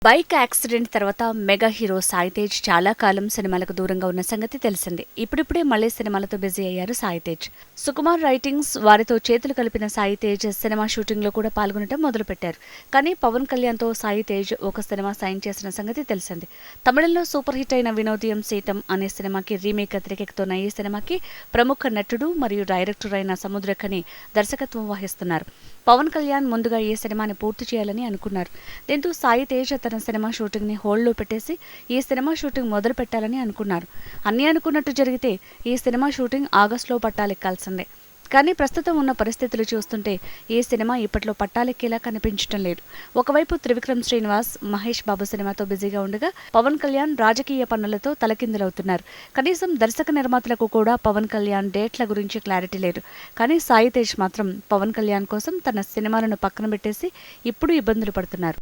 Bike accident తర్వాత mega hero Sai Tej చాలా కాలం సినిమాలకు దూరంగా ఉన్న సంగతి తెలిసిందే. ఇప్పుడిప్పుడే మళ్లీ సినిమాలతో బిజీ అయ్యారు సాయి తేజ్. సుకుమార్ రైటింగ్స్ వారితో చేతులు కలిపిన సాయి తేజ్ సినిమా షూటింగ్ లో కూడా పాల్గొనడం మొదలుపెట్టారు. కానీ పవన్ కళ్యాణ్ తో సాయి తేజ్ ఒక సినిమా సైన్ చేసిన సంగతి తెలిసిందే. తమిళంలో సూపర్ హిట్ అయిన వినోదియం సీతం అనే సినిమాకి రీమేక్ తెరకెక్కుతున్న ఈ సినిమాకి ప్రముఖ నటుడు మరియు డైరెక్టర్ అయిన సముద్రఖని దర్శకత్వం వహిస్తున్నారు. పవన్ కళ్యాణ్ ముందుగా ఈ సినిమాని పూర్తి చేయాలని అనుకున్నారు. దీంతో సాయి తేజ్ తన సినిమా షూటింగ్ ని హోల్డ్లో పెట్టేసి ఈ సినిమా షూటింగ్ మొదలు పెట్టాలని అనుకున్నారు. అన్నీ అనుకున్నట్టు జరిగితే ఈ సినిమా షూటింగ్ ఆగస్టులో పట్టాలెక్కాల్సిందే. కానీ ప్రస్తుతం ఉన్న పరిస్థితులు చూస్తుంటే ఈ సినిమా ఇప్పట్లో పట్టాలెక్కేలా కనిపించడం లేదు. ఒకవైపు త్రివిక్రమ్ శ్రీనివాస్, మహేష్ బాబు సినిమాతో బిజీగా ఉండగా పవన్ కళ్యాణ్ రాజకీయ పనులతో తలకిందులవుతున్నారు. కనీసం దర్శక నిర్మాతలకు కూడా పవన్ కళ్యాణ్ డేట్ల గురించి క్లారిటీ లేదు. కానీ సాయి తేజ్ మాత్రం పవన్ కళ్యాణ్ కోసం తన సినిమాలను పక్కన పెట్టేసి ఇప్పుడు ఇబ్బందులు పడుతున్నారు.